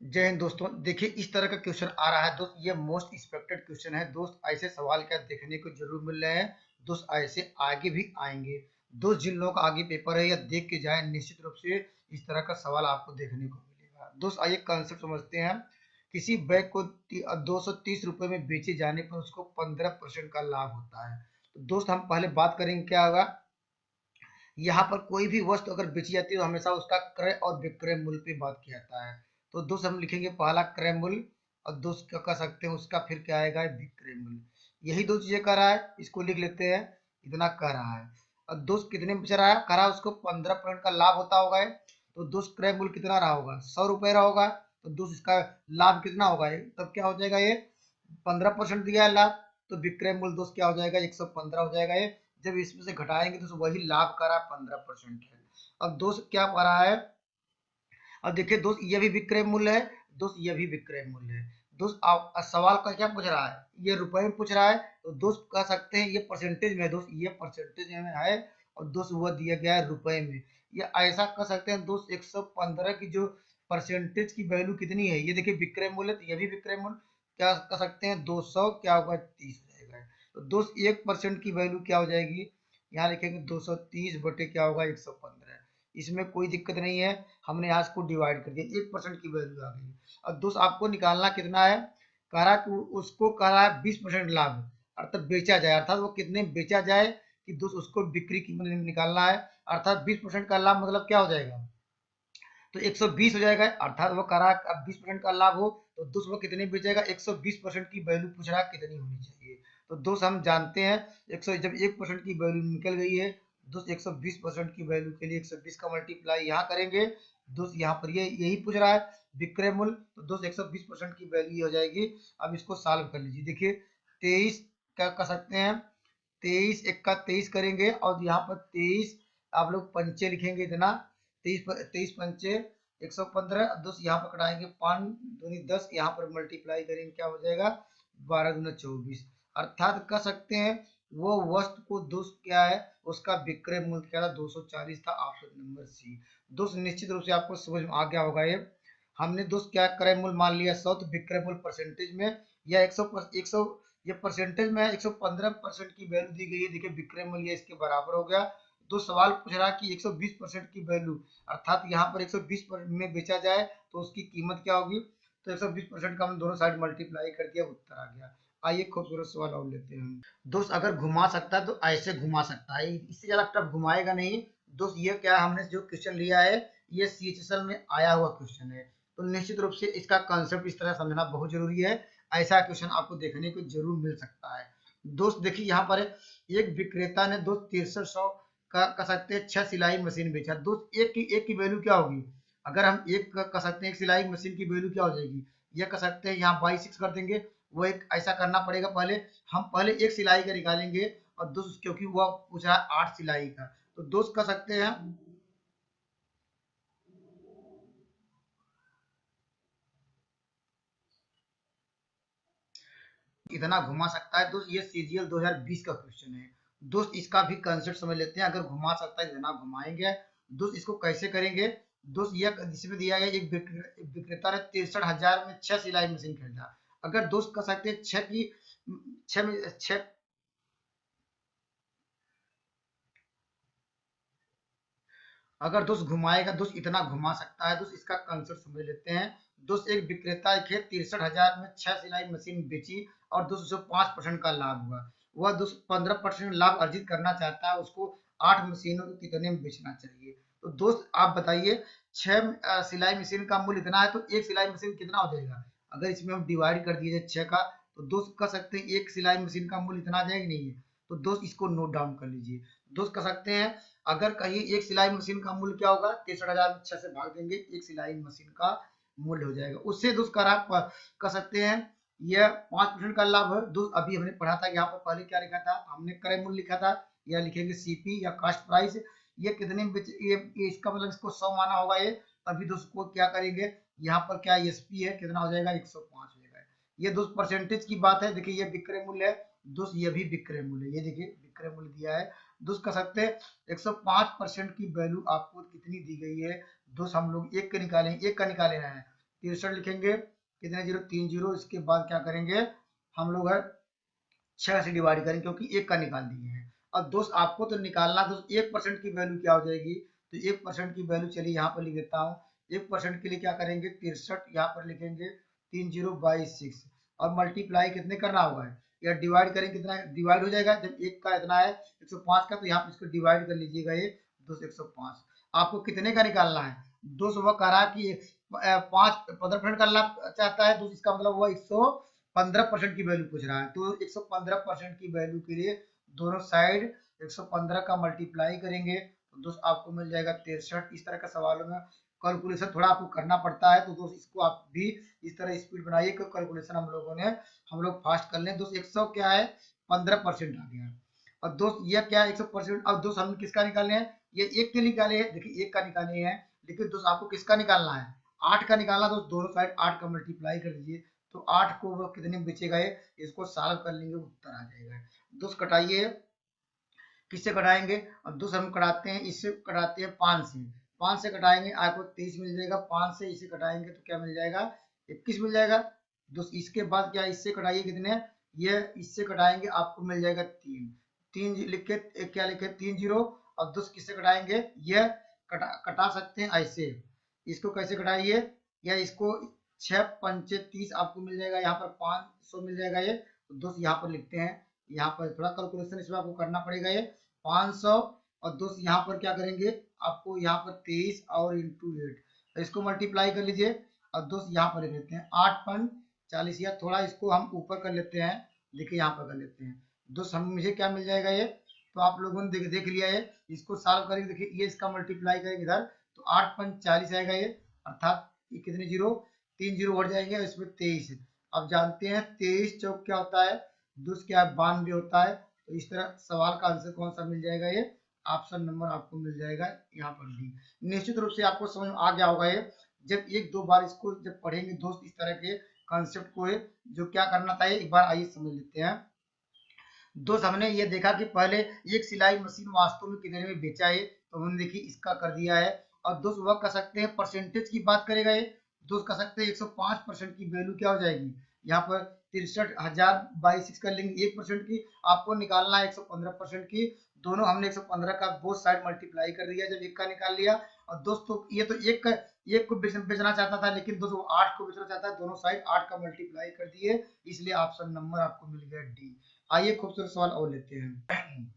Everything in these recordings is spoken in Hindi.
जय हिंद दोस्तों। देखिए इस तरह का क्वेश्चन आ रहा है दोस्त, ये मोस्ट एक्सपेक्टेड क्वेश्चन है दोस्त। ऐसे सवाल क्या देखने को जरूर मिल रहे हैं दोस्त, ऐसे आगे भी आएंगे दोस्त। जिन लोगों का आगे पेपर है या देख के जाए, निश्चित रूप से इस तरह का सवाल आपको देखने को मिलेगा दोस्त। आइए कंसेप्ट समझते हैं। किसी बैग को 230 रुपए में बेचे जाने पर उसको 15% का लाभ होता है। तो दोस्त हम पहले बात करेंगे क्या होगा। यहाँ पर कोई भी वस्तु अगर बेची जाती है तो हमेशा उसका क्रय और विक्रय मूल्य पे बात किया जाता है। तो दोस्त हम लिखेंगे पहला क्रय मूल्य, और दोस्त क्या कह सकते हैं उसका फिर क्या आएगा, विक्रय मूल्य। यही दो चीजें कह रहा है, इसको लिख लेते हैं। इतना कह रहा है। और दोस्त कितने में बेच रहा है, कह रहा है उसको 15% का लाभ होता होगा ये। तो दोस्त क्रय मूल्य कितना रहा होगा, 100 रुपए रहा होगा। तो दोस्त इसका लाभ कितना होगा ये, तब क्या हो जाएगा, ये 15% दिया है लाभ। तो विक्रय मूल्य दोस्त क्या हो जाएगा, 115 हो जाएगा ये। जब इसमें से घटाएंगे तो वही लाभ का रहा 15% है। अब दोस्त क्या पा रहा है, अब देखिए दोस्त ये भी विक्रय मूल्य है दोस्त, ये भी विक्रय मूल्य है दोस्त। आप सवाल का क्या पूछ रहा है, ये रुपए में पूछ रहा है। तो दोस्त कह सकते हैं ये परसेंटेज में है दोस्त, ये परसेंटेज में है। और दोस्त वो दिया गया है रुपए में। ये ऐसा कह सकते हैं दोस्त, 115 की जो परसेंटेज की वैल्यू कितनी है, ये देखिए विक्रय मूल्य, तो ये भी विक्रय मूल्य। क्या कह सकते हैं, 200 क्या होगा, 30 हो जाएगा। तो दोस्त 1% की वैल्यू क्या हो जाएगी, यहाँ लिखेंगे 230 बटे क्या होगा, 115। इसमें कोई दिक्कत नहीं है, हमने आज को डिवाइड कर दिया, 1% की वैल्यू आ गई। अब दोस्त आपको निकालना कितना है, कह रहा कि उसको कह रहा है 20% लाभ, अर्थात बेचा जाए, अर्थात वो कितने में बेचा जाए कि दोस्त उसको बिक्री कीमत निकालना है। अर्थात 20% का लाभ मतलब क्या हो जाएगा, तो 120 हो जाएगा। अर्थात वो कह रहा है अब 20% का लाभ हो तो दोस्त वो कितने बेचेगा, 120% की वैल्यू पूछ रहा है कितनी होनी चाहिए। तो दोस्त हम जानते हैं 100, जब 1% की वैल्यू निकल गई है दोस्त, 120% की वैल्यू के लिए 120 का मल्टीप्लाई यहाँ करेंगे दोस्त। यहाँ पर ये यही पूछ रहा है विक्रय मूल्य, तो दोस्त 120% की वैल्यू हो जाएगी। अब इसको सॉल्व कर लीजिए। देखिए 23 क्या कर सकते हैं, 23 एक का 23 करेंगे, और यहाँ पर 23 आप लोग पंचे लिखेंगे इतना, 23 पंचे 115। दोस्त यहाँ पर कटाएंगे 5 दूनी 10, यहाँ पर मल्टीप्लाई करेंगे क्या हो जाएगा, 12 दूना 24। अर्थात कह सकते हैं वो वस्तु को दोस्त क्या है, उसका विक्रय मूल्य क्या था, 240 था, ऑप्शन नंबर सी। दोस्त निश्चित रूप से आपको समझ में आ गया होगा ये। हमने दोस्त क्या क्रय मूल्य मान लिया 100, तो विक्रय मूल्य परसेंटेज में या 100 ये परसेंटेज में 115% की वैल्यू दी गई है। देखिए विक्रय मूल्य इसके बराबर हो गया। तो सवाल पूछ रहा है कि 120% की वैल्यू, अर्थात यहाँ पर 120 में बेचा जाए तो उसकी कीमत क्या होगी। तो 120% का हम दोनों साइड मल्टीप्लाई कर दिया, उत्तर आ गया। आइए खूबसूरत सवाल और लेते हैं दोस्त। अगर घुमा सकता है तो ऐसे घुमा सकता है, इससे ज्यादा टफ घुमाएगा नहीं दोस्त। ये क्या हमने जो क्वेश्चन लिया है, ये CHSL में आया हुआ क्वेश्चन है। तो निश्चित रूप से इसका कंसेप्ट इस तरह समझना बहुत जरूरी है। ऐसा क्वेश्चन आपको देखने को जरूर मिल सकता है दोस्त। देखिए यहाँ पर एक विक्रेता ने दोस्त 6300 का कह सकते हैं 6 सिलाई मशीन बेचा दोस्त। एक की वैल्यू क्या होगी, अगर हम एक कह सकते हैं एक सिलाई मशीन की वैल्यू क्या हो जाएगी, ये कह सकते हैं यहाँ बाई 6 कर देंगे। वो एक ऐसा करना पड़ेगा, पहले हम पहले एक सिलाई का निकालेंगे, और दोस्त क्योंकि वो पूछ रहा है 8 सिलाई का, तो दोस्त कह सकते हैं इतना घुमा सकता है दोस्त। ये CGL 2020 का क्वेश्चन है दोस्त। इसका भी कंसेप्ट समझ लेते हैं। अगर घुमा सकता है इतना घुमाएंगे दोस्त, इसको कैसे करेंगे दोस्त। ये इसमें दिया गया एक विक्रेता ने 63,000 में 6 सिलाई मशीन खरीदा। अगर दोस्त कह सकते हैं 6 की 6 में 6, अगर दोस्त घुमाएगा दोस्त इतना घुमा सकता है दोस्त। इसका कंसेप्ट समझ लेते हैं दोस्त। एक विक्रेता एक 63,000 में 6 सिलाई मशीन बेची, और दोस्त उसे 5% का लाभ हुआ। वह दोस्त 15% लाभ अर्जित करना चाहता है, उसको 8 मशीनों को कितने में बेचना चाहिए। तो दोस्त आप बताइए, 6 सिलाई मशीन का मूल्य इतना है, तो एक सिलाई मशीन कितना हो जाएगा। अगर इसमें हम डिवाइड कर दिए 6 का, तो दोस्त कह सकते हैं एक सिलाई मशीन का मूल्य इतना आ जाएगा, नहीं है। तो दोस्त इसको नोट डाउन कर लीजिए। दोस्त कह सकते हैं अगर कहीं एक सिलाई मशीन का मूल्य क्या होगा, 63,000 में 6 से भाग देंगे, एक सिलाई मशीन का मूल्य हो जाएगा। उससे दोस्त कह सकते हैं यह 5% का लाभ है दोस्त। अभी हमने पढ़ा था, यहाँ पर पहले क्या लिखा था, हमने क्रय मूल्य लिखा था, या लिखेंगे CP या कास्ट प्राइस। ये कितने में ये इसका मतलब इसको 100 माना होगा ये, तभी दोस्त को क्या करेंगे, यहाँ पर क्या SP है, कितना हो जाएगा, 105 हो जाएगा। ये दोस्त परसेंटेज की बात है। देखिए ये विक्रय मूल्य है दोस्त, ये भी विक्रय मूल्य, ये देखिए विक्रय मूल्य दिया है दोस्त। कह सकते हैं 105% की वैल्यू आपको कितनी दी गई है दोस्त। हम लोग एक का निकालेंगे, एक का निकाले हैं 63 लिखेंगे, कितने जीरो, 3 जीरो। इसके बाद क्या करेंगे हम लोग है 6 से डिवाइड करेंगे क्योंकि एक का निकाल दिए हैं। अब दोस्त आपको तो निकालना दोस्त 1% की वैल्यू क्या हो जाएगी, तो 1% की वैल्यू चलिए यहाँ पर लिख देता हूँ। 1% के लिए क्या करेंगे 63 यहाँ पर लिखेंगे 30/6 और मल्टीप्लाई कितने करना होगा या डिवाइड करेंगे कितना डिवाइड हो जाएगा। जब एक का इतना है 105 का तो यहाँ पर इसको डिवाइड कर लीजिएगा ये 105। आपको कितने का निकालना है दोस्त, वह कह रहा है कि 15% करना चाहता है तो इसका मतलब वह 115% की वैल्यू पूछ रहा है। तो 115% की वैल्यू के लिए दोनों साइड 115 का मल्टीप्लाई करेंगे तो दोस्त आपको मिल जाएगा 63। इस तरह का सवालों में कैलकुलेशन थोड़ा आपको करना पड़ता है, तो दोस्त इसको आप भी इस तरह स्पीड बनाइए कि कैलकुलेशन हम लोग फास्ट कर लें। दोस्त 100 क्या है 15% आ गया। और दोस्त यह क्या है 100%। अब दोस्त हम किसका निकाले हैं, ये एक के निकाले हैं, देखिए एक का निकाले हैं, लेकिन दोस्त आपको किसका निकालना है 8 का निकालना। दोस्त दोनों साइड 8 का मल्टीप्लाई कर दीजिए तो 8 को वो कितने में बचेगा ये, इसको सॉल्व कर लेंगे उत्तर आ जाएगा। दोस्त कटाइए, किससे कटाएंगे, और दोस्त हम कटाते हैं इससे कटाते हैं 5 से। 5 से कटाएंगे आपको 23 मिल जाएगा, 5 से इसे कटाएंगे तो क्या मिल जाएगा 21 मिल जाएगा। दोस्त इसके बाद क्या इससे कटाइए कितने, ये इससे कटाएंगे आपको मिल जाएगा 3। 3 लिख के क्या लिखे 3 जीरो। अब दोस्त किससे कटाएंगे, यह कटा सकते हैं ऐसे, इसको कैसे कटाइए, या इसको 6 पंचे 30 आपको मिल जाएगा, यहाँ पर 500 मिल जाएगा ये। तो दोस्त यहाँ पर लिखते हैं, यहाँ पर थोड़ा कैलकुलेशन इसमें आपको करना पड़ेगा ये 500। और दोस्त यहाँ पर क्या करेंगे आपको यहाँ पर 23 और इंटू 8 तो इसको मल्टीप्लाई कर लीजिए। और दोस्त यहाँ पर लिख लेते हैं 8 पन 40, या थोड़ा इसको हम ऊपर कर लेते हैं, देखिए यहाँ पर कर लेते हैं। दोस्त हम मुझे क्या मिल जाएगा ये, तो आप लोगों ने देख लिया है, इसको सॉल्व करेंगे, देखिए ये इसका मल्टीप्लाई करेंगे इधर तो 8 पन 40 आएगा ये, अर्थात ये कितने जीरो 3 जीरो बढ़ जाएंगे इसमें 23। अब जानते हैं 23 चौक क्या होता है दोस्त, क्या 92 होता है। तो इस तरह सवाल का आंसर कौन सा मिल जाएगा ये, ऑप्शन नंबर आपको मिल जाएगा यहाँ पर डी। निश्चित रूप से आपको समझ में आ गया होगा ये, जब एक दो बार इसको जब पढ़ेंगे दोस्त इस तरह के कॉन्सेप्ट को जो क्या करना था एक बार आइए समझ लेते हैं। दोस्त हमने ये देखा कि पहले एक सिलाई मशीन वास्तव में कितने में बेचा है, तो हमने देखी इसका कर दिया है। और दोस्त वह कर सकते हैं परसेंटेज की बात करेगा ये, दोस्त कर सकते हैं 105% की वैल्यू क्या हो जाएगी, यहाँ पर 63,000/6 कर लेंगे 1% की, आपको निकालना है 115% की। दोनों हमने 115 का बोथ साइड मल्टीप्लाई कर दिया जब एक का निकाल लिया। और दोस्तों ये तो एक को बेचना चाहता था, लेकिन दोस्तों 8 को बेचना चाहता है, दोनों साइड 8 का मल्टीप्लाई कर दिए, इसलिए ऑप्शन नंबर आपको मिल गया डी। आइए खूबसूरत सवाल और लेते हैं।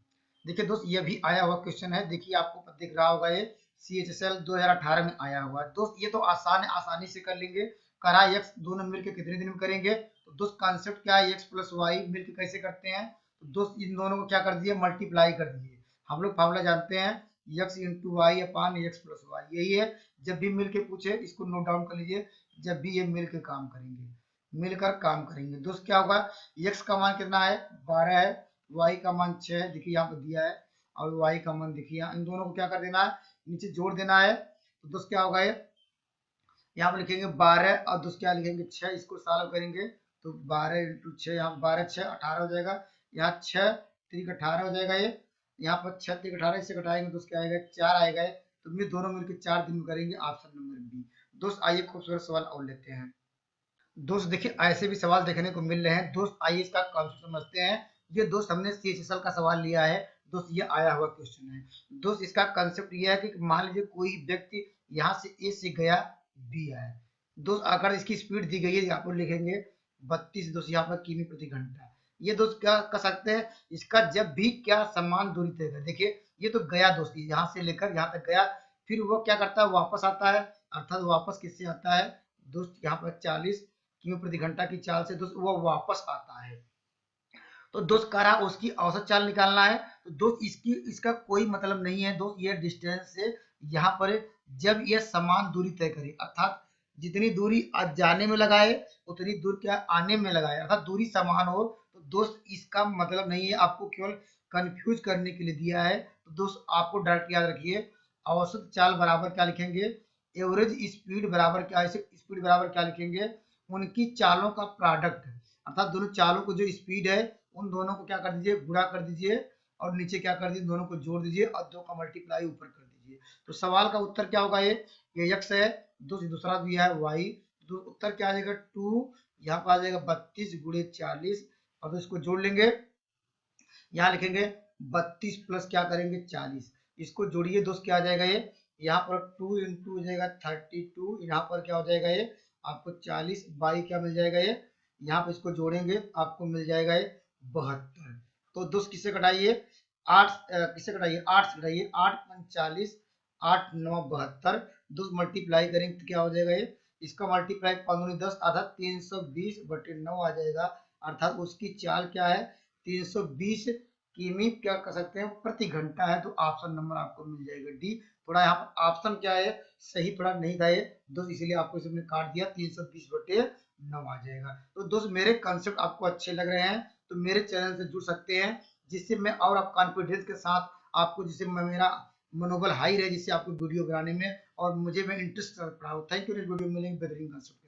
देखिए दोस्त ये भी आया हुआ क्वेश्चन है, देखिए आपको दिख रहा होगा ये CHSL 2018 में आया हुआ है। दोस्त ये तो आसान है, आसानी से कर लेंगे। करा x दोनों मिलकर कितने दिन में करेंगे, तो दोस्त कॉन्सेप्ट क्या है x प्लस वाई मिलकर कैसे करते हैं, तो दोस्त इन दोनों को क्या कर दिए मल्टीप्लाई कर दिए। हम लोग फार्मूला जानते हैं x इंटू वाई अपान x प्लस वाई, यही है। जब भी मिल के पूछे इसको नोट डाउन कर लीजिए, जब भी ये मिल के काम करेंगे मिलकर काम करेंगे दोस्त क्या होगा, x का मान कितना है 12 है, y का मान 6 है, देखिए यहाँ पर दिया है, और y का मान देखिए इन दोनों को क्या कर देना है नीचे जोड़ देना है। तो दोस्त क्या होगा ये यहाँ पर लिखेंगे 12 और दोस्त क्या लिखेंगे 6, इसको सॉल्व करेंगे तो 12 इंटू 6, यहाँ 12 6 18 हो जाएगा, यहाँ 6 3 18 हो जाएगा ये, यहाँ पर 6 3 18 इससे घटाएंगे दोस्त क्या आएगा 4 आएगा ये। तो ये दोनों मिलकर 4 दिन में करेंगे, ऑप्शन नंबर बी। दोस्त आइए खूबसूरत सवाल और लेते हैं। दोस्त देखिए ऐसे भी सवाल देखने को मिल रहे हैं, दोस्त आइए इसका कॉन्सेप्ट समझते हैं। ये दोस्त हमने CHSL का सवाल लिया है, दोस्त ये आया हुआ क्वेश्चन है। दोस्त इसका कंसेप्ट ये है कि मान लीजिए कोई व्यक्ति यहाँ से A से गया B आया, दोस्त अगर इसकी स्पीड दी गई है यहाँ पर लिखेंगे 32 दोस्त यहाँ पर किमी प्रति घंटा। ये दोस्त क्या कर सकते हैं इसका जब भी क्या समान दूरी तय कर, देखिए ये तो गया दोस्त यहाँ से लेकर यहाँ तक गया, फिर वो क्या करता है वापस आता है, अर्थात वापस किससे आता है दोस्त यहाँ पर 40 किमी प्रति घंटा की चाल से दोस्त वो वापस आता है। तो दोस्त कह रहा उसकी औसत चाल निकालना है, तो दोस्त इसका कोई मतलब नहीं है दोस्त, ये डिस्टेंस से यहाँ पर जब ये समान दूरी तय करे, अर्थात जितनी दूरी जाने में लगाए उतनी दूर क्या आने में लगाए, अर्थात दूरी समान हो। तो दोस्त इसका मतलब नहीं है, आपको केवल कंफ्यूज करने के लिए दिया है। तो दोस्त आपको डायरेक्ट याद रखिए औसत चाल बराबर क्या लिखेंगे, एवरेज स्पीड बराबर क्या, स्पीड बराबर क्या लिखेंगे उनकी चालों का प्रोडक्ट, अर्थात दोनों चालों को जो स्पीड है उन दोनों को क्या कर दीजिए गुणा कर दीजिए, और नीचे क्या कर दीजिए दोनों को जोड़ दीजिए और 2 का मल्टीप्लाई ऊपर कर दीजिए। तो सवाल का उत्तर क्या होगा ये x है, दूसरा दिया है y, तो उत्तर क्या आ जाएगा 2, यहाँ पर आ जाएगा 32 गुणे 40। अब इसको जोड़ लेंगे, यहाँ लिखेंगे 32 प्लस क्या करेंगे 40, इसको जोड़िए दोस्त, क्या आ जाएगा ये, यहाँ पर 2 इंटू हो जाएगा 32, यहाँ पर क्या हो जाएगा ये आपको 40 बाई क्या मिल जाएगा ये, यहाँ पर इसको जोड़ेंगे आपको मिल जाएगा ये 72। तो दोस्त किससे कटाइए, 8 किससे कटाइए, 8 से कटाइए, 8 × 40, 8 9 72। दोस्त मल्टीप्लाई करेंगे तो क्या हो जाएगा ये, इसका मल्टीप्लाई 15×10 अर्थात 320/9 आ जाएगा। अर्थात उसकी चाल क्या है 320 किमी क्या कर सकते हैं प्रति घंटा है। तो ऑप्शन नंबर आपको मिल जाएगा डी। थोड़ा यहाँ पर ऑप्शन क्या है सही थोड़ा नहीं था ये दोस्त, इसीलिए आपको इसमें काट दिया, 320/9 आ जाएगा। तो दोस्त मेरे कंसेप्ट आपको अच्छे लग रहे हैं तो मेरे चैनल से जुड़ सकते हैं, जिससे मैं और आप कॉन्फिडेंस के साथ आपको, जिससे मेरा मनोबल हाई रहे, जिससे आपको वीडियो बनाने में और मुझे मैं इंटरेस्ट पढ़ाऊँ। थैंक यू, वीडियो मिलेंगे बेहतरीन कंसेप्ट।